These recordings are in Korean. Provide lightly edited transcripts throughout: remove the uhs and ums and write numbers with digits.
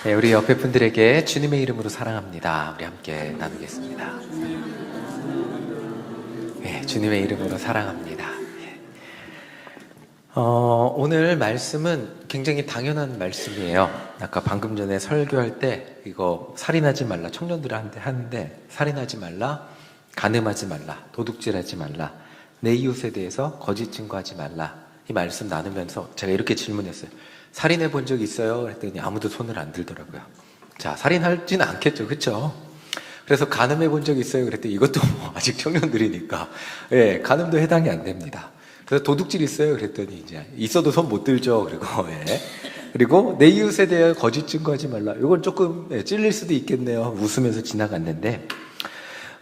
네, 우리 옆에 분들에게 주님의 이름으로 사랑합니다. 우리 함께 나누겠습니다. 네, 주님의 이름으로 사랑합니다. 오늘 말씀은 굉장히 당연한 말씀이에요. 아까 방금 전에 설교할 때 이거 살인하지 말라, 청년들한테 하는데 살인하지 말라, 간음하지 말라, 도둑질하지 말라, 내 이웃에 대해서 거짓 증거하지 말라, 이 말씀 나누면서 제가 이렇게 질문했어요. 살인해 본 적 있어요? 그랬더니 아무도 손을 안 들더라고요. 자, 살인하지는 않겠죠, 그렇죠? 그래서 간음해 본 적 있어요? 그랬더니 이것도 뭐 아직 청년들이니까 예, 간음도 해당이 안 됩니다. 그래서 도둑질 있어요? 그랬더니 이제 있어도 손 못 들죠. 예. 그리고 내 이웃에 대해 거짓 증거하지 말라. 이건 조금 찔릴 수도 있겠네요. 웃으면서 지나갔는데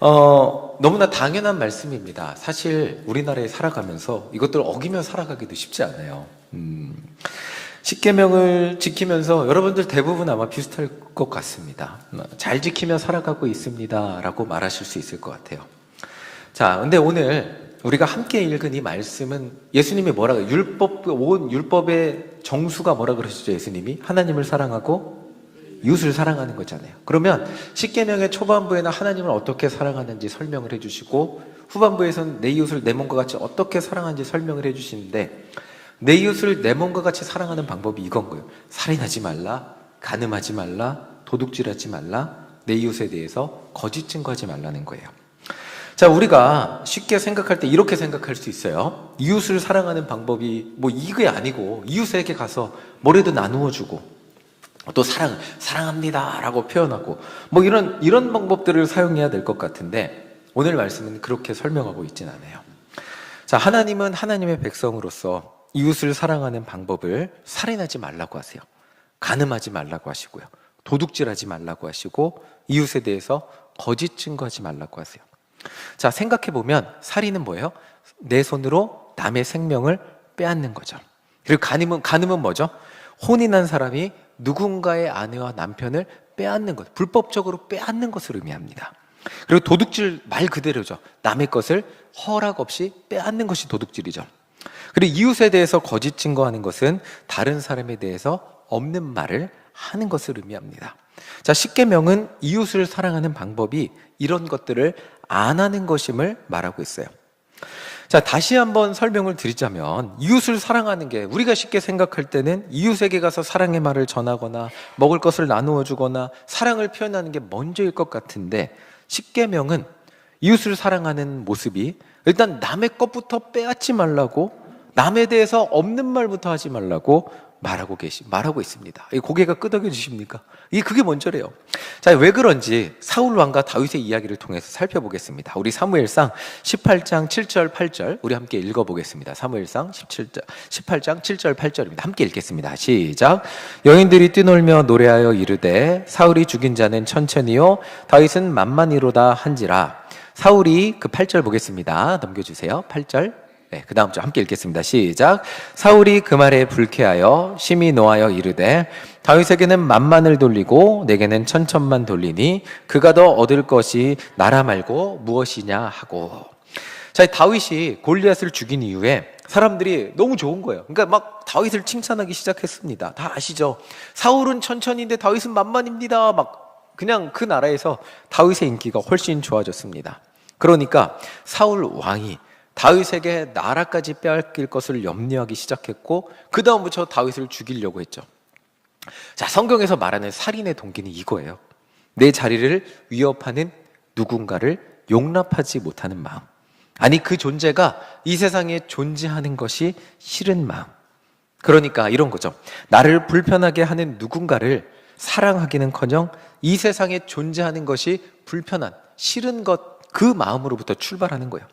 너무나 당연한 말씀입니다. 사실 우리나라에 살아가면서 이것들을 어기며 살아가기도 쉽지 않아요. 십계명을 지키면서 여러분들 대부분 아마 비슷할 것 같습니다. 잘 지키며 살아가고 있습니다 라고 말하실 수 있을 것 같아요. 자, 근데 오늘 우리가 함께 읽은 이 말씀은 예수님이 뭐라고, 온 율법의 정수가 뭐라 그러시죠? 예수님이 하나님을 사랑하고 이웃을 사랑하는 거잖아요. 그러면 십계명의 초반부에는 하나님을 어떻게 사랑하는지 설명을 해주시고 후반부에서는 내 이웃을 내 몸과 같이 어떻게 사랑하는지 설명을 해주시는데, 내 이웃을 내 몸과 같이 사랑하는 방법이 이건 거예요. 살인하지 말라, 간음하지 말라, 도둑질하지 말라, 내 이웃에 대해서 거짓 증거하지 말라는 거예요. 자, 우리가 쉽게 생각할 때 이렇게 생각할 수 있어요. 이웃을 사랑하는 방법이 뭐 이게 아니고 이웃에게 가서 뭐라도 나누어 주고 또 사랑합니다 라고 표현하고 뭐 이런 방법들을 사용해야 될 것 같은데, 오늘 말씀은 그렇게 설명하고 있진 않아요. 자, 하나님은 하나님의 백성으로서 이웃을 사랑하는 방법을 살인하지 말라고 하세요. 간음하지 말라고 하시고요. 도둑질하지 말라고 하시고 이웃에 대해서 거짓 증거하지 말라고 하세요. 자, 생각해보면 살인은 뭐예요? 내 손으로 남의 생명을 빼앗는 거죠. 그리고 간음은 뭐죠? 혼인한 사람이 누군가의 아내와 남편을 빼앗는 것, 불법적으로 빼앗는 것을 의미합니다. 그리고 도둑질 말 그대로죠. 남의 것을 허락 없이 빼앗는 것이 도둑질이죠. 그리고 이웃에 대해서 거짓 증거하는 것은 다른 사람에 대해서 없는 말을 하는 것을 의미합니다. 자, 십계명은 이웃을 사랑하는 방법이 이런 것들을 안 하는 것임을 말하고 있어요. 자, 다시 한번 설명을 드리자면 이웃을 사랑하는 게 우리가 쉽게 생각할 때는 이웃에게 가서 사랑의 말을 전하거나 먹을 것을 나누어 주거나 사랑을 표현하는 게 먼저일 것 같은데, 십계명은 이웃을 사랑하는 모습이 일단 남의 것부터 빼앗지 말라고, 남에 대해서 없는 말부터 하지 말라고 말하고 있습니다. 고개가 끄덕여지십니까? 그게 먼저래요. 자, 왜 그런지 사울 왕과 다윗의 이야기를 통해서 살펴보겠습니다. 우리 사무엘상 18장 7절 8절 우리 함께 읽어보겠습니다. 사무엘상 18장 7절 8절입니다. 함께 읽겠습니다. 시작. 여인들이 뛰놀며 노래하여 이르되 사울이 죽인 자는 천천히요 다윗은 만만히로다 한지라. 사울이 그 8절 보겠습니다. 넘겨주세요. 8절. 네, 그 다음 주 함께 읽겠습니다. 시작. 사울이 그 말에 불쾌하여 심히 노하여 이르되 다윗에게는 만만을 돌리고 내게는 천천만 돌리니 그가 더 얻을 것이 나라 말고 무엇이냐 하고. 자, 다윗이 골리앗을 죽인 이후에 사람들이 너무 좋은 거예요. 그러니까 막 다윗을 칭찬하기 시작했습니다. 다 아시죠? 사울은 천천히인데 다윗은 만만입니다. 막 그냥 그 나라에서 다윗의 인기가 훨씬 좋아졌습니다. 그러니까 사울 왕이 다윗에게 나라까지 빼앗길 것을 염려하기 시작했고 그 다음부터 다윗을 죽이려고 했죠. 자, 성경에서 말하는 살인의 동기는 이거예요. 내 자리를 위협하는 누군가를 용납하지 못하는 마음, 아니 그 존재가 이 세상에 존재하는 것이 싫은 마음. 그러니까 이런 거죠. 나를 불편하게 하는 누군가를 사랑하기는커녕 이 세상에 존재하는 것이 불편한, 싫은 것, 그 마음으로부터 출발하는 거예요.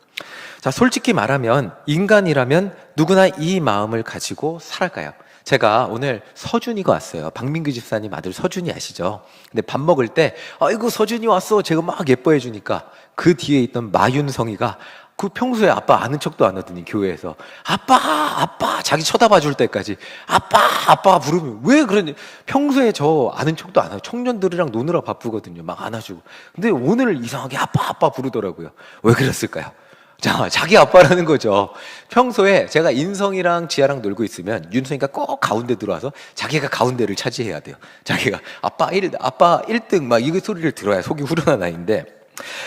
자, 솔직히 말하면 인간이라면 누구나 이 마음을 가지고 살아가요. 제가 오늘 서준이가 왔어요. 박민규 집사님 아들 서준이 아시죠? 근데 밥 먹을 때 아이고 서준이 왔어 제가 막 예뻐해 주니까 그 뒤에 있던 마윤성이가 그 평소에 아빠 아는 척도 안 하더니 교회에서 아빠 자기 쳐다봐 줄 때까지 아빠 부르면 왜 그러니, 평소에 저 아는 척도 안 하고 청년들이랑 노느라 바쁘거든요. 막 안아주고. 근데 오늘 이상하게 아빠 부르더라고요. 왜 그랬을까요? 자, 자기 아빠라는 거죠. 평소에 제가 인성이랑 지아랑 놀고 있으면 윤성이가 꼭 가운데 들어와서 자기가 가운데를 차지해야 돼요. 자기가 아빠 1등 막 이 소리를 들어야 속이 후련한 아이인데,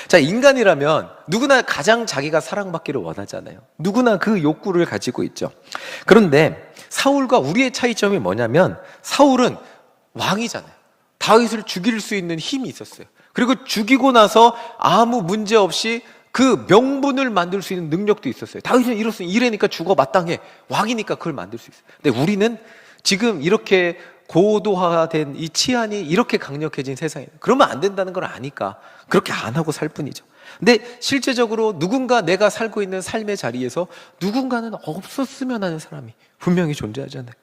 자, 인간이라면 누구나 가장 자기가 사랑받기를 원하잖아요. 누구나 그 욕구를 가지고 있죠. 그런데 사울과 우리의 차이점이 뭐냐면, 사울은 왕이잖아요. 다윗을 죽일 수 있는 힘이 있었어요. 그리고 죽이고 나서 아무 문제 없이 그 명분을 만들 수 있는 능력도 있었어요. 다윗은 이래니까 죽어 마땅해. 왕이니까 그걸 만들 수 있어요. 근데 우리는 지금 이렇게 고도화된 이 치안이 이렇게 강력해진 세상에, 그러면 안 된다는 걸 아니까 그렇게 안 하고 살 뿐이죠. 근데 실제적으로 누군가 내가 살고 있는 삶의 자리에서 누군가는 없었으면 하는 사람이 분명히 존재하잖아요.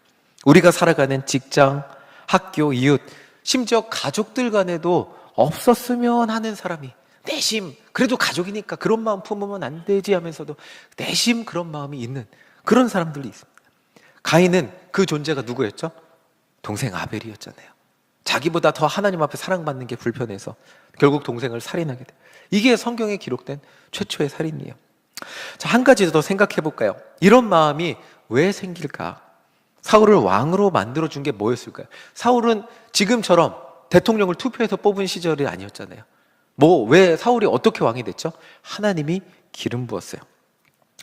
우리가 살아가는 직장, 학교, 이웃, 심지어 가족들 간에도 없었으면 하는 사람이, 내심 그래도 가족이니까 그런 마음 품으면 안 되지 하면서도 내심 그런 마음이 있는 그런 사람들이 있습니다. 가인은 그 존재가 누구였죠? 동생 아벨이었잖아요. 자기보다 더 하나님 앞에 사랑받는 게 불편해서 결국 동생을 살인하게 돼요. 이게 성경에 기록된 최초의 살인이에요. 자, 한 가지 더 생각해 볼까요? 이런 마음이 왜 생길까? 사울을 왕으로 만들어준 게 뭐였을까요? 사울은 지금처럼 대통령을 투표해서 뽑은 시절이 아니었잖아요. 왜 사울이 어떻게 왕이 됐죠? 하나님이 기름 부었어요.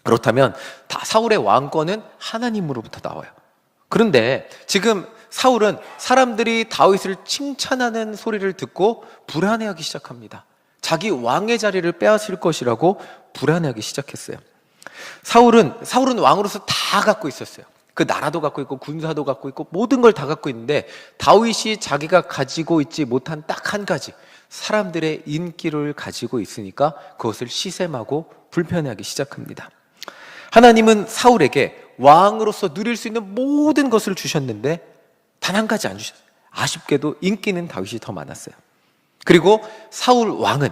그렇다면 다 사울의 왕권은 하나님으로부터 나와요. 그런데 지금 사울은 사람들이 다윗을 칭찬하는 소리를 듣고 불안해하기 시작합니다. 자기 왕의 자리를 빼앗을 것이라고 불안해하기 시작했어요. 사울은 왕으로서 다 갖고 있었어요. 그 나라도 갖고 있고 군사도 갖고 있고 모든 걸 다 갖고 있는데, 다윗이 자기가 가지고 있지 못한 딱 한 가지, 사람들의 인기를 가지고 있으니까 그것을 시샘하고 불편해하기 시작합니다. 하나님은 사울에게 왕으로서 누릴 수 있는 모든 것을 주셨는데 단 한 가지 안 주셨어요. 아쉽게도 인기는 다윗이 더 많았어요. 그리고 사울 왕은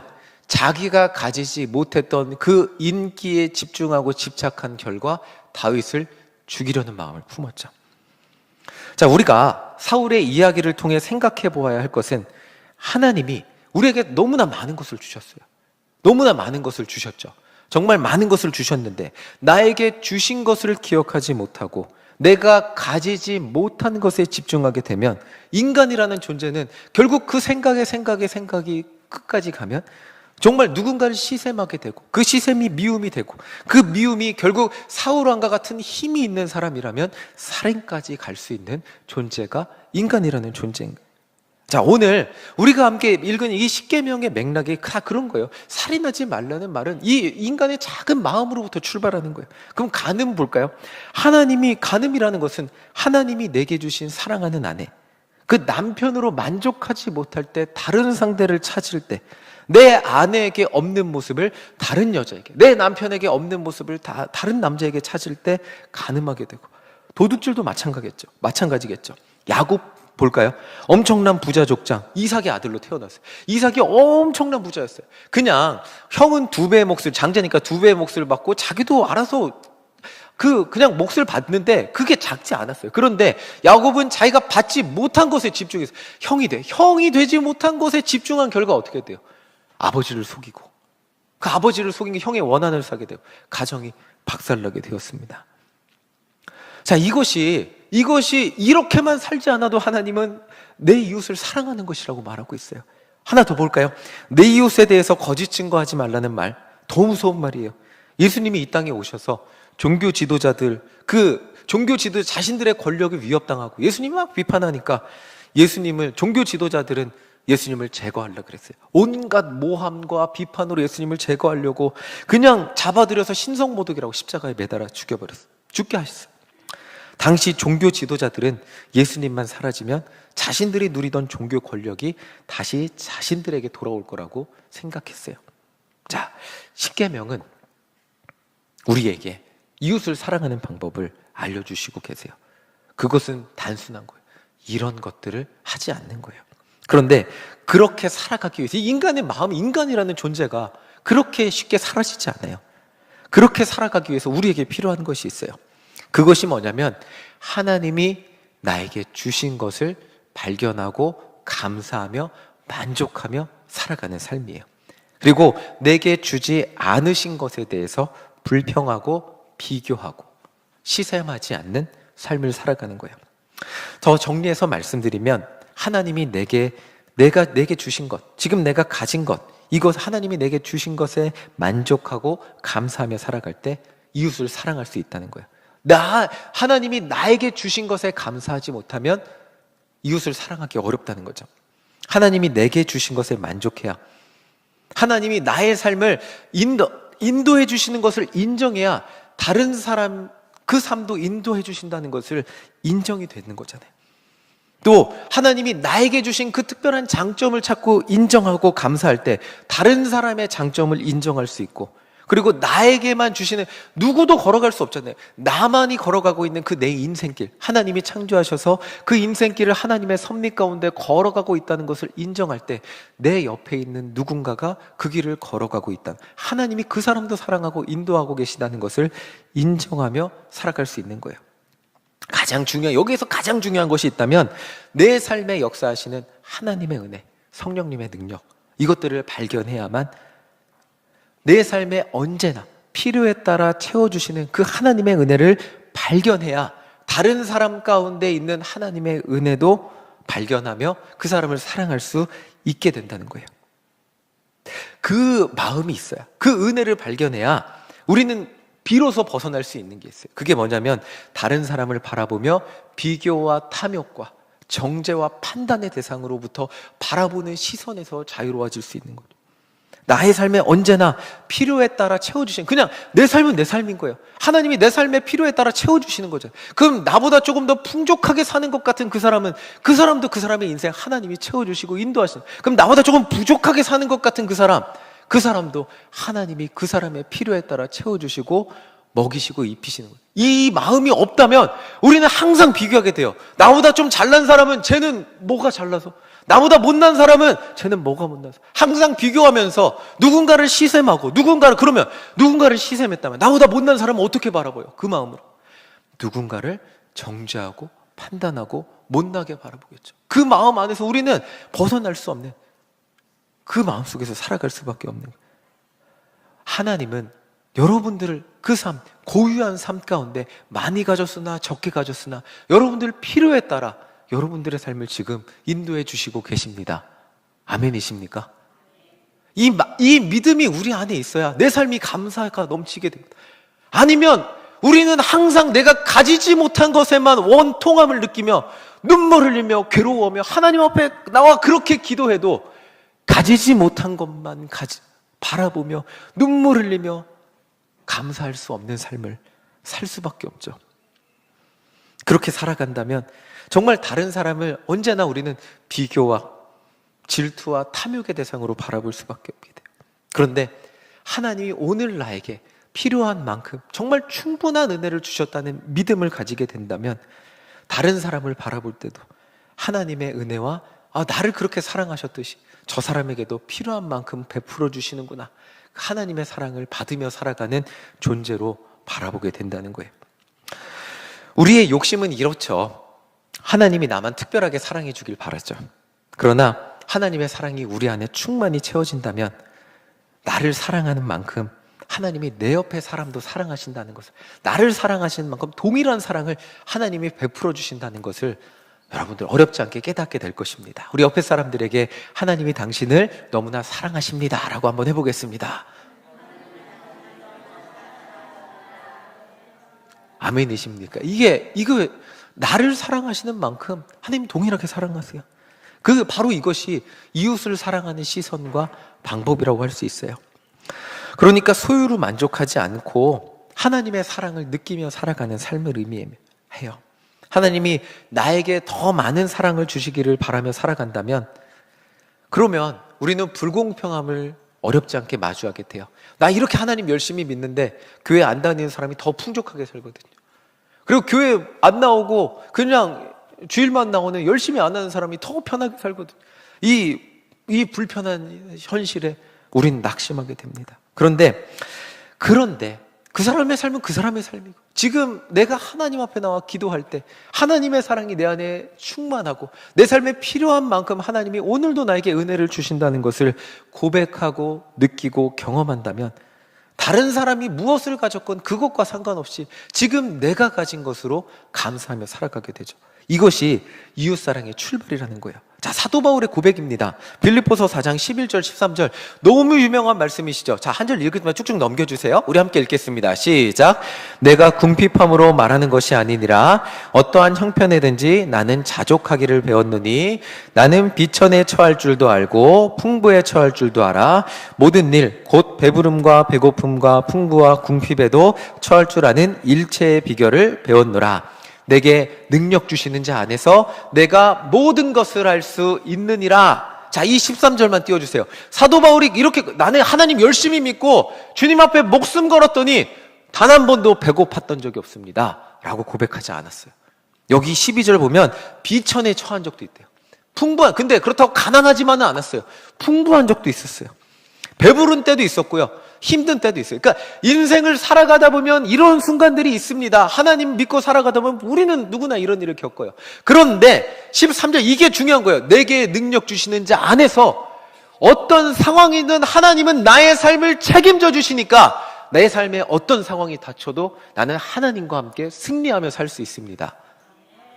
자기가 가지지 못했던 그 인기에 집중하고 집착한 결과 다윗을 죽이려는 마음을 품었죠. 자, 우리가 사울의 이야기를 통해 생각해 보아야 할 것은, 하나님이 우리에게 너무나 많은 것을 주셨어요. 너무나 많은 것을 주셨죠. 정말 많은 것을 주셨는데 나에게 주신 것을 기억하지 못하고 내가 가지지 못한 것에 집중하게 되면, 인간이라는 존재는 결국 그 생각이 끝까지 가면 정말 누군가를 시샘하게 되고, 그 시샘이 미움이 되고, 그 미움이 결국 사울 왕과 같은 힘이 있는 사람이라면 살인까지 갈 수 있는 존재가 인간이라는 존재인 거예요. 자, 오늘 우리가 함께 읽은 이 십계명의 맥락이 다 그런 거예요. 살인하지 말라는 말은 이 인간의 작은 마음으로부터 출발하는 거예요. 그럼 간음 볼까요? 간음이라는 것은 하나님이 내게 주신 사랑하는 아내, 그 남편으로 만족하지 못할 때, 다른 상대를 찾을 때, 내 아내에게 없는 모습을 다른 여자에게, 내 남편에게 없는 모습을 다른 남자에게 찾을 때 간음하게 되고, 도둑질도 마찬가지겠죠. 야곱 볼까요? 엄청난 부자 족장, 이삭의 아들로 태어났어요. 이삭이 엄청난 부자였어요. 그냥 형은 2배의 몫을, 장자니까 2배의 몫을 받고 자기도 알아서 그냥 몫을 받는데 그게 작지 않았어요. 그런데 야곱은 자기가 받지 못한 것에 집중해서 형이 되지 못한 것에 집중한 결과 어떻게 돼요? 아버지를 속이고, 그 아버지를 속인 게 형의 원한을 사게 되고 가정이 박살나게 되었습니다. 자, 이것이 이렇게만 살지 않아도 하나님은 내 이웃을 사랑하는 것이라고 말하고 있어요. 하나 더 볼까요? 내 이웃에 대해서 거짓 증거하지 말라는 말, 더 무서운 말이에요. 예수님이 이 땅에 오셔서 종교 지도자들, 자신들의 권력을 위협당하고 예수님이 막 비판하니까 종교 지도자들은 예수님을 제거하려고 그랬어요. 온갖 모함과 비판으로 예수님을 제거하려고 그냥 잡아들여서 신성모독이라고 십자가에 매달아 죽여버렸어요. 죽게 하셨어요. 당시 종교 지도자들은 예수님만 사라지면 자신들이 누리던 종교 권력이 다시 자신들에게 돌아올 거라고 생각했어요. 자, 십계명은 우리에게 이웃을 사랑하는 방법을 알려주시고 계세요. 그것은 단순한 거예요. 이런 것들을 하지 않는 거예요. 그런데 그렇게 살아가기 위해서, 인간의 마음, 인간이라는 존재가 그렇게 쉽게 사라지지 않아요. 그렇게 살아가기 위해서 우리에게 필요한 것이 있어요. 그것이 뭐냐면, 하나님이 나에게 주신 것을 발견하고 감사하며 만족하며 살아가는 삶이에요. 그리고 내게 주지 않으신 것에 대해서 불평하고 비교하고 시샘하지 않는 삶을 살아가는 거예요. 더 정리해서 말씀드리면 하나님이 내가 내게 주신 것, 지금 내가 가진 것, 이것 하나님이 내게 주신 것에 만족하고 감사하며 살아갈 때 이웃을 사랑할 수 있다는 거예요. 하나님이 나에게 주신 것에 감사하지 못하면 이웃을 사랑하기 어렵다는 거죠. 하나님이 내게 주신 것에 만족해야, 하나님이 나의 삶을 인도해 주시는 것을 인정해야 다른 사람 그 삶도 인도해 주신다는 것을 인정이 되는 거잖아요. 또 하나님이 나에게 주신 그 특별한 장점을 찾고 인정하고 감사할 때 다른 사람의 장점을 인정할 수 있고, 그리고 나에게만 주시는, 누구도 걸어갈 수 없잖아요. 나만이 걸어가고 있는 그 내 인생길, 하나님이 창조하셔서 그 인생길을 하나님의 섭리 가운데 걸어가고 있다는 것을 인정할 때 내 옆에 있는 누군가가 그 길을 걸어가고 있다, 하나님이 그 사람도 사랑하고 인도하고 계시다는 것을 인정하며 살아갈 수 있는 거예요. 여기에서 가장 중요한 것이 있다면 내 삶에 역사하시는 하나님의 은혜, 성령님의 능력, 이것들을 발견해야만 내 삶에 언제나 필요에 따라 채워주시는 그 하나님의 은혜를 발견해야 다른 사람 가운데 있는 하나님의 은혜도 발견하며 그 사람을 사랑할 수 있게 된다는 거예요. 그 마음이 있어야, 그 은혜를 발견해야 우리는 비로소 벗어날 수 있는 게 있어요. 그게 뭐냐면 다른 사람을 바라보며 비교와 탐욕과 정죄와 판단의 대상으로부터 바라보는 시선에서 자유로워질 수 있는 거죠. 나의 삶에 언제나 필요에 따라 채워주시는, 그냥 내 삶은 내 삶인 거예요. 하나님이 내 삶의 필요에 따라 채워주시는 거죠. 그럼 나보다 조금 더 풍족하게 사는 것 같은 그 사람은, 그 사람도 그 사람의 인생 하나님이 채워주시고 인도하시는, 그럼 나보다 조금 부족하게 사는 것 같은 그 사람도 하나님이 그 사람의 필요에 따라 채워주시고 먹이시고 입히시는 거예요. 이 마음이 없다면 우리는 항상 비교하게 돼요. 나보다 좀 잘난 사람은 쟤는 뭐가 잘나서, 나보다 못난 사람은 쟤는 뭐가 못나서, 항상 비교하면서 누군가를 시샘하고, 누군가를 시샘했다면 나보다 못난 사람은 어떻게 바라봐요? 그 마음으로 누군가를 정죄하고 판단하고 못나게 바라보겠죠. 그 마음 안에서 우리는 벗어날 수 없는, 그 마음속에서 살아갈 수밖에 없는 거예요. 하나님은 여러분들을 그 삶, 고유한 삶 가운데 많이 가졌으나 적게 가졌으나 여러분들 필요에 따라 여러분들의 삶을 지금 인도해 주시고 계십니다. 아멘이십니까? 이 믿음이 우리 안에 있어야 내 삶이 감사가 넘치게 됩니다. 아니면 우리는 항상 내가 가지지 못한 것에만 원통함을 느끼며 눈물 흘리며 괴로워하며 하나님 앞에 나와 그렇게 기도해도 가지지 못한 것만 바라보며 눈물 흘리며 감사할 수 없는 삶을 살 수밖에 없죠. 그렇게 살아간다면 정말 다른 사람을 언제나 우리는 비교와 질투와 탐욕의 대상으로 바라볼 수밖에 없게 돼요. 그런데 하나님이 오늘 나에게 필요한 만큼 정말 충분한 은혜를 주셨다는 믿음을 가지게 된다면 다른 사람을 바라볼 때도 하나님의 은혜와 나를 그렇게 사랑하셨듯이 저 사람에게도 필요한 만큼 베풀어 주시는구나, 하나님의 사랑을 받으며 살아가는 존재로 바라보게 된다는 거예요. 우리의 욕심은 이렇죠. 하나님이 나만 특별하게 사랑해 주길 바라죠. 그러나 하나님의 사랑이 우리 안에 충만히 채워진다면 나를 사랑하는 만큼 하나님이 내 옆에 사람도 사랑하신다는 것을, 나를 사랑하시는 만큼 동일한 사랑을 하나님이 베풀어 주신다는 것을 여러분들 어렵지 않게 깨닫게 될 것입니다. 우리 옆에 사람들에게 하나님이 당신을 너무나 사랑하십니다 라고 한번 해보겠습니다. 아멘이십니까? 이거 나를 사랑하시는 만큼 하나님 동일하게 사랑하세요. 바로 이것이 이웃을 사랑하는 시선과 방법이라고 할 수 있어요. 그러니까 소유로 만족하지 않고 하나님의 사랑을 느끼며 살아가는 삶을 의미해요. 하나님이 나에게 더 많은 사랑을 주시기를 바라며 살아간다면, 그러면 우리는 불공평함을 어렵지 않게 마주하게 돼요. 나 이렇게 하나님 열심히 믿는데 교회 안 다니는 사람이 더 풍족하게 살거든요. 그리고 교회 안 나오고 그냥 주일만 나오는 열심히 안 하는 사람이 더 편하게 살거든요. 이 불편한 현실에 우리는 낙심하게 됩니다. 그런데 그 사람의 삶은 그 사람의 삶이고, 지금 내가 하나님 앞에 나와 기도할 때 하나님의 사랑이 내 안에 충만하고 내 삶에 필요한 만큼 하나님이 오늘도 나에게 은혜를 주신다는 것을 고백하고 느끼고 경험한다면 다른 사람이 무엇을 가졌건 그것과 상관없이 지금 내가 가진 것으로 감사하며 살아가게 되죠. 이것이 이웃사랑의 출발이라는 거예요. 자, 사도 바울의 고백입니다. 빌립보서 4장 11절 13절 너무 유명한 말씀이시죠. 자, 한 절 읽으면 쭉쭉 넘겨주세요. 우리 함께 읽겠습니다. 시작. 내가 궁핍함으로 말하는 것이 아니니라 어떠한 형편에든지 나는 자족하기를 배웠느니 나는 비천에 처할 줄도 알고 풍부에 처할 줄도 알아 모든 일 곧 배부름과 배고픔과 풍부와 궁핍에도 처할 줄 아는 일체의 비결을 배웠노라. 내게 능력 주시는 자 안에서 내가 모든 것을 할 수 있느니라. 자, 이 13절만 띄워주세요. 사도 바울이 이렇게 나는 하나님 열심히 믿고 주님 앞에 목숨 걸었더니 단 한 번도 배고팠던 적이 없습니다 라고 고백하지 않았어요. 여기 12절 보면 비천에 처한 적도 있대요. 근데 그렇다고 가난하지만은 않았어요. 풍부한 적도 있었어요. 배부른 때도 있었고요. 힘든 때도 있어요. 그러니까 인생을 살아가다 보면 이런 순간들이 있습니다. 하나님 믿고 살아가다 보면 우리는 누구나 이런 일을 겪어요. 그런데 13절 이게 중요한 거예요. 내게 능력 주시는 자 안에서 어떤 상황이든 하나님은 나의 삶을 책임져 주시니까 내 삶에 어떤 상황이 닥쳐도 나는 하나님과 함께 승리하며 살 수 있습니다.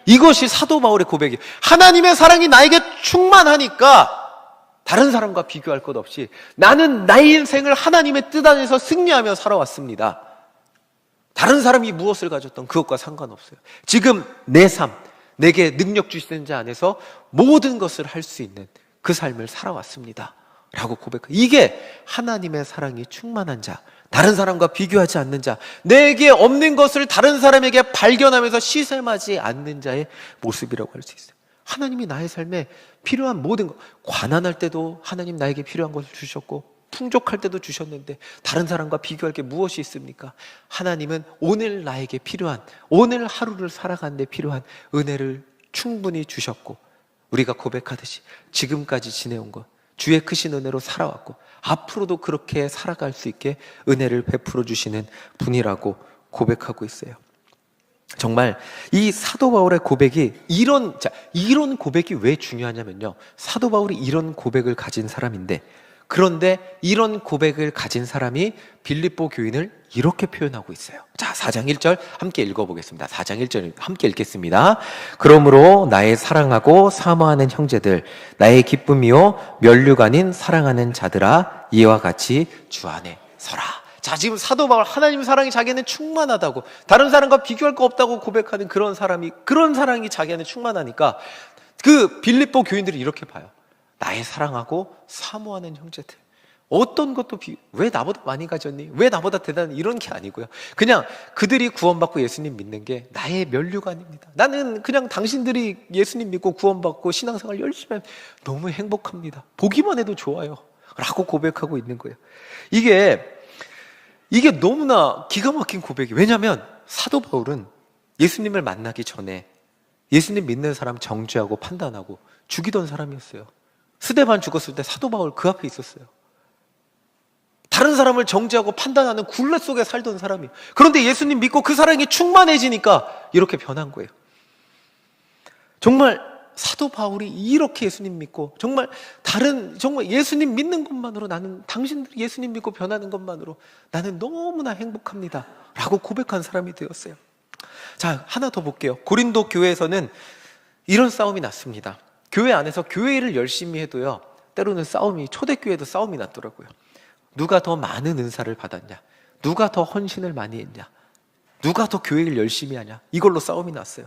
이것이 사도 바울의 고백이에요. 하나님의 사랑이 나에게 충만하니까 다른 사람과 비교할 것 없이 나는 나의 인생을 하나님의 뜻 안에서 승리하며 살아왔습니다. 다른 사람이 무엇을 가졌던 그것과 상관없어요. 지금 내 삶, 내게 능력 주시는 자 안에서 모든 것을 할 수 있는 그 삶을 살아왔습니다 라고 고백해요. 이게 하나님의 사랑이 충만한 자, 다른 사람과 비교하지 않는 자, 내게 없는 것을 다른 사람에게 발견하면서 시샘하지 않는 자의 모습이라고 할 수 있어요. 하나님이 나의 삶에 필요한 모든 것, 가난할 때도 하나님 나에게 필요한 것을 주셨고 풍족할 때도 주셨는데 다른 사람과 비교할 게 무엇이 있습니까? 하나님은 오늘 나에게 필요한, 오늘 하루를 살아가는 데 필요한 은혜를 충분히 주셨고 우리가 고백하듯이 지금까지 지내온 것 주의 크신 은혜로 살아왔고 앞으로도 그렇게 살아갈 수 있게 은혜를 베풀어 주시는 분이라고 고백하고 있어요. 정말 이 사도 바울의 고백이 이런 고백이 왜 중요하냐면요, 사도 바울이 이런 고백을 가진 사람인데, 그런데 이런 고백을 가진 사람이 빌립보 교인을 이렇게 표현하고 있어요. 자, 4장 1절 함께 읽어보겠습니다. 4장 1절 함께 읽겠습니다. 그러므로 나의 사랑하고 사모하는 형제들, 나의 기쁨이요 면류가 아닌 사랑하는 자들아, 이와 같이 주 안에 서라. 자, 지금 사도 바울 하나님 사랑이 자기는 충만하다고, 다른 사람과 비교할 거 없다고 고백하는 그런 사랑이 자기는 충만하니까 그 빌립보 교인들이 이렇게 봐요. 나의 사랑하고 사모하는 형제들, 어떤 것도 왜 나보다 많이 가졌니? 왜 나보다 대단히? 이런 게 아니고요. 그냥 그들이 구원받고 예수님 믿는 게 나의 면류가 아닙니다. 나는 그냥 당신들이 예수님 믿고 구원받고 신앙생활 열심히 하면 너무 행복합니다. 보기만 해도 좋아요 라고 고백하고 있는 거예요. 이게 너무나 기가 막힌 고백이에요. 왜냐하면 사도 바울은 예수님을 만나기 전에 예수님 믿는 사람 정죄하고 판단하고 죽이던 사람이었어요. 스데반 죽었을 때 사도 바울 그 앞에 있었어요. 다른 사람을 정죄하고 판단하는 굴레 속에 살던 사람이에요. 그런데 예수님 믿고 그 사랑이 충만해지니까 이렇게 변한 거예요. 정말 사도 바울이 이렇게 예수님 믿고 정말 예수님 믿는 것만으로, 나는 당신들이 예수님 믿고 변하는 것만으로 나는 너무나 행복합니다 라고 고백한 사람이 되었어요. 자, 하나 더 볼게요. 고린도 교회에서는 이런 싸움이 났습니다. 교회 안에서 교회를 열심히 해도요, 때로는 초대교회도 싸움이 났더라고요. 누가 더 많은 은사를 받았냐, 누가 더 헌신을 많이 했냐, 누가 더 교회를 열심히 하냐, 이걸로 싸움이 났어요.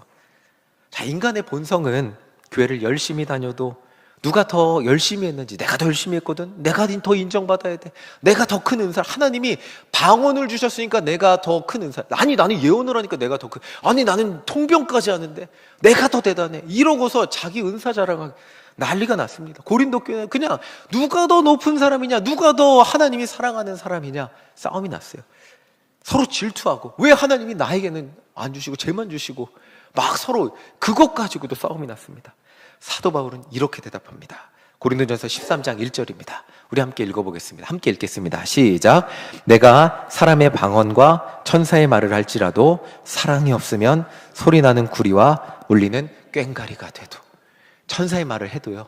자, 인간의 본성은 교회를 열심히 다녀도 누가 더 열심히 했는지, 내가 더 열심히 했거든, 내가 더 인정받아야 돼, 내가 더 큰 은사, 하나님이 방언을 주셨으니까 내가 더 큰 은사, 아니 나는 예언을 하니까 내가 더 큰, 아니 나는 통병까지 하는데 내가 더 대단해, 이러고서 자기 은사 자랑하고 난리가 났습니다. 고린도 교회는 그냥 누가 더 높은 사람이냐, 누가 더 하나님이 사랑하는 사람이냐 싸움이 났어요. 서로 질투하고, 왜 하나님이 나에게는 안 주시고 쟤만 주시고, 막 서로 그것 가지고도 싸움이 났습니다. 사도 바울은 이렇게 대답합니다. 고린도전서 13장 1절입니다. 우리 함께 읽어보겠습니다. 함께 읽겠습니다. 시작. 내가 사람의 방언과 천사의 말을 할지라도 사랑이 없으면 소리나는 구리와 울리는 꽹과리가 돼도, 천사의 말을 해도요,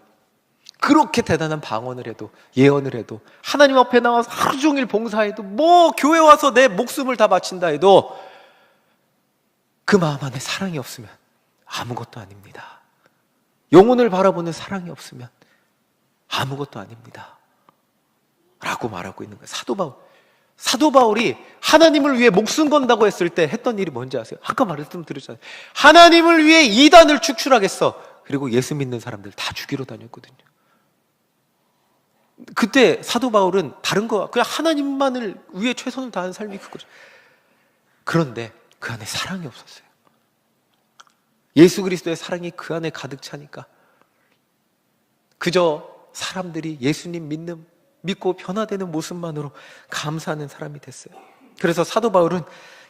그렇게 대단한 방언을 해도, 예언을 해도, 하나님 앞에 나와서 하루 종일 봉사해도, 뭐 교회 와서 내 목숨을 다 바친다 해도 그 마음 안에 사랑이 없으면 아무것도 아닙니다. 영혼을 바라보는 사랑이 없으면 아무것도 아닙니다 라고 말하고 있는 거예요. 사도 바울이 하나님을 위해 목숨 건다고 했을 때 했던 일이 뭔지 아세요? 아까 말씀드렸잖아요. 하나님을 위해 이단을 축출하겠어. 그리고 예수 믿는 사람들 다 죽이러 다녔거든요. 그때 사도 바울은 다른 거 그냥 하나님만을 위해 최선을 다하는 삶이 그거죠. 그런데 그 안에 사랑이 없었어요. 예수 그리스도의 사랑이 그 안에 가득 차니까 그저 사람들이 예수님 믿고 변화되는 모습만으로 감사하는 사람이 됐어요. 그래서 사도 바울은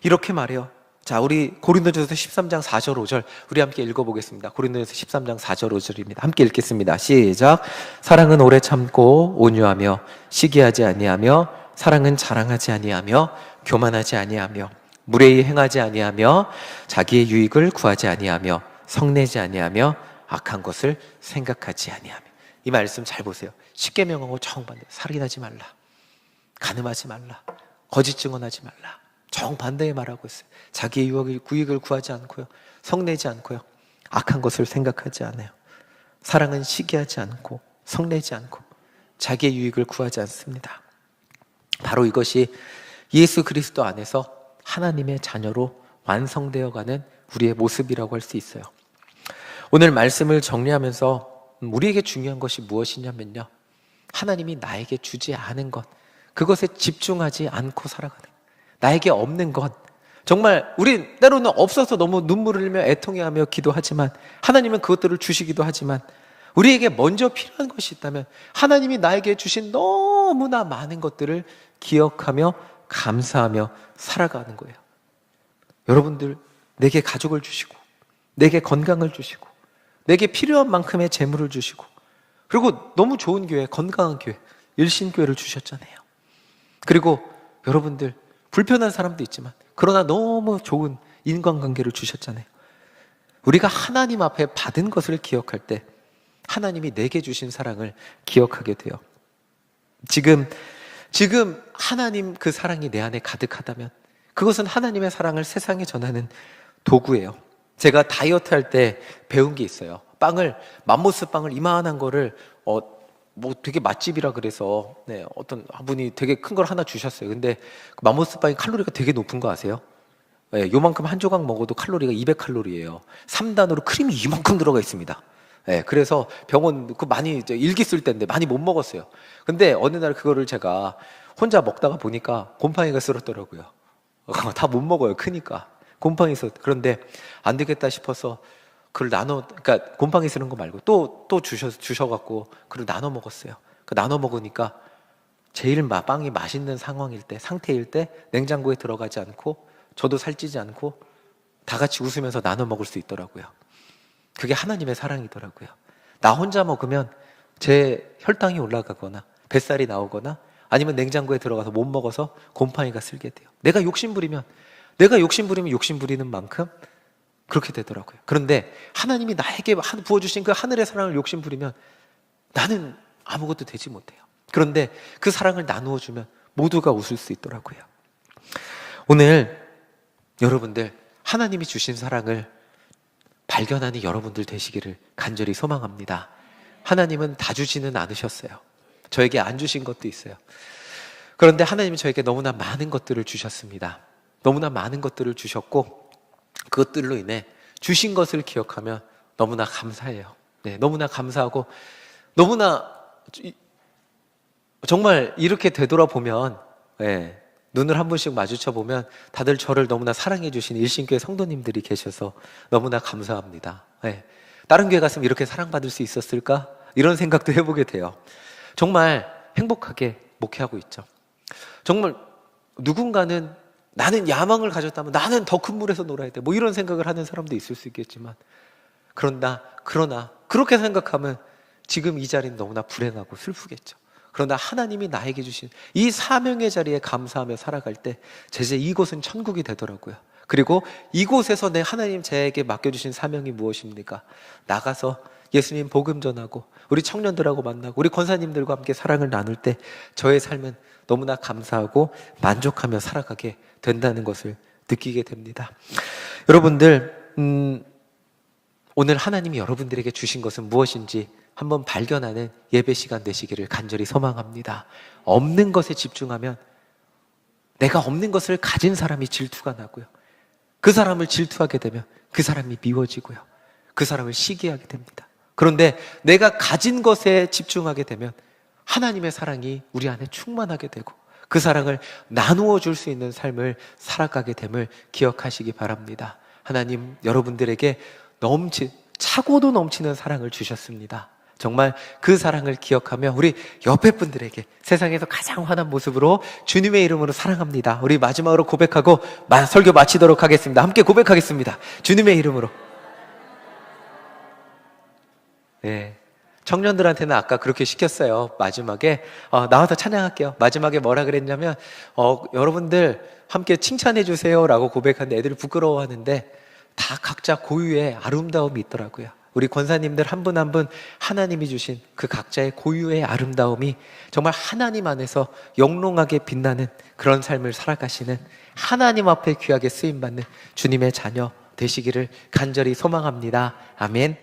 이렇게 말해요. 자, 우리 고린도전서 13장 4절 5절 우리 함께 읽어보겠습니다. 고린도전서 13장 4절 5절입니다. 함께 읽겠습니다. 시작. 사랑은 오래 참고 온유하며 시기하지 아니하며 사랑은 자랑하지 아니하며 교만하지 아니하며 무례히 행하지 아니하며 자기의 유익을 구하지 아니하며 성내지 아니하며 악한 것을 생각하지 아니하며. 이 말씀 잘 보세요. 십계명하고 정반대. 살인하지 말라, 간음하지 말라, 거짓 증언하지 말라. 정반대의 말하고 있어요. 자기의 유익을 구하지 않고요, 성내지 않고요, 악한 것을 생각하지 않아요. 사랑은 시기하지 않고 성내지 않고 자기의 유익을 구하지 않습니다. 바로 이것이 예수 그리스도 안에서 하나님의 자녀로 완성되어가는 우리의 모습이라고 할 수 있어요. 오늘 말씀을 정리하면서 우리에게 중요한 것이 무엇이냐면요, 하나님이 나에게 주지 않은 것, 그것에 집중하지 않고 살아가는, 나에게 없는 것. 정말 우리 때로는 없어서 너무 눈물을 흘리며 애통해하며 기도하지만 하나님은 그것들을 주시기도 하지만 우리에게 먼저 필요한 것이 있다면 하나님이 나에게 주신 너무나 많은 것들을 기억하며 감사하며 살아가는 거예요. 여러분들, 내게 가족을 주시고 내게 건강을 주시고 내게 필요한 만큼의 재물을 주시고 그리고 너무 좋은 교회, 건강한 교회, 일신교회를 주셨잖아요. 그리고 여러분들, 불편한 사람도 있지만 그러나 너무 좋은 인간관계를 주셨잖아요. 우리가 하나님 앞에 받은 것을 기억할 때 하나님이 내게 주신 사랑을 기억하게 돼요. 지금 하나님 그 사랑이 내 안에 가득하다면 그것은 하나님의 사랑을 세상에 전하는 도구예요. 제가 다이어트 할 때 배운 게 있어요. 맘모스 빵을 이만한 거를 뭐 되게 맛집이라 그래서 어떤 분이 되게 큰 걸 하나 주셨어요. 근데 그 맘모스 빵이 칼로리가 되게 높은 거 아세요? 요만큼 한 조각 먹어도 칼로리가 200칼로리예요. 3단으로 크림이 이만큼 들어가 있습니다. 그래서 병원 많이 이제 일기 쓸 때인데 많이 못 먹었어요. 근데 어느 날 그거를 제가 혼자 먹다가 보니까 곰팡이가 쓸었더라고요. 다 못 먹어요. 크니까 곰팡이 쓸. 그런데 안 되겠다 싶어서 그걸 그러니까 곰팡이 쓰는 거 말고 또 주셔갖고 그걸 나눠 먹었어요. 그 나눠 먹으니까 제일 빵이 맛있는 상태일 때 냉장고에 들어가지 않고 저도 살찌지 않고 다 같이 웃으면서 나눠 먹을 수 있더라고요. 그게 하나님의 사랑이더라고요. 나 혼자 먹으면 제 혈당이 올라가거나 뱃살이 나오거나 아니면 냉장고에 들어가서 못 먹어서 곰팡이가 쓸게 돼요. 내가 욕심 부리면 욕심 부리는 만큼 그렇게 되더라고요. 그런데 하나님이 나에게 부어주신 그 하늘의 사랑을 욕심 부리면 나는 아무것도 되지 못해요. 그런데 그 사랑을 나누어 주면 모두가 웃을 수 있더라고요. 오늘 여러분들, 하나님이 주신 사랑을 발견하는 여러분들 되시기를 간절히 소망합니다. 하나님은 다 주지는 않으셨어요. 저에게 안 주신 것도 있어요. 그런데 하나님은 저에게 너무나 많은 것들을 주셨습니다. 너무나 많은 것들을 주셨고 그것들로 인해 주신 것을 기억하면 너무나 감사해요. 너무나 감사하고 너무나 정말 이렇게 되돌아보면 눈을 한 번씩 마주쳐 보면 다들 저를 너무나 사랑해 주신 일신교회 성도님들이 계셔서 너무나 감사합니다. 다른 교회 갔으면 이렇게 사랑받을 수 있었을까? 이런 생각도 해보게 돼요. 정말 행복하게 목회하고 있죠. 정말 누군가는 나는 야망을 가졌다면 나는 더 큰 물에서 놀아야 돼, 뭐 이런 생각을 하는 사람도 있을 수 있겠지만 그러나 그렇게 생각하면 지금 이 자리는 너무나 불행하고 슬프겠죠. 그러나 하나님이 나에게 주신 이 사명의 자리에 감사하며 살아갈 때 제제 이곳은 천국이 되더라고요. 그리고 이곳에서 하나님 제게 맡겨주신 사명이 무엇입니까? 나가서 예수님 복음 전하고 우리 청년들하고 만나고 우리 권사님들과 함께 사랑을 나눌 때 저의 삶은 너무나 감사하고 만족하며 살아가게 된다는 것을 느끼게 됩니다. 여러분들 오늘 하나님이 여러분들에게 주신 것은 무엇인지 한번 발견하는 예배 시간 되시기를 간절히 소망합니다. 없는 것에 집중하면 내가 없는 것을 가진 사람이 질투가 나고요. 그 사람을 질투하게 되면 그 사람이 미워지고요. 그 사람을 시기하게 됩니다. 그런데 내가 가진 것에 집중하게 되면 하나님의 사랑이 우리 안에 충만하게 되고 그 사랑을 나누어 줄 수 있는 삶을 살아가게 됨을 기억하시기 바랍니다. 하나님 여러분들에게 차고도 넘치는 사랑을 주셨습니다. 정말 그 사랑을 기억하며 우리 옆에 분들에게 세상에서 가장 환한 모습으로 주님의 이름으로 사랑합니다. 우리 마지막으로 고백하고 설교 마치도록 하겠습니다. 함께 고백하겠습니다. 주님의 이름으로. 네, 청년들한테는 아까 그렇게 시켰어요. 마지막에 나와서 찬양할게요. 마지막에 뭐라 그랬냐면 여러분들 함께 칭찬해 주세요 라고 고백하는데 애들이 부끄러워하는데 다 각자 고유의 아름다움이 있더라고요. 우리 권사님들 한 분 한 분 하나님이 주신 그 각자의 고유의 아름다움이 정말 하나님 안에서 영롱하게 빛나는 그런 삶을 살아가시는 하나님 앞에 귀하게 쓰임받는 주님의 자녀 되시기를 간절히 소망합니다. 아멘.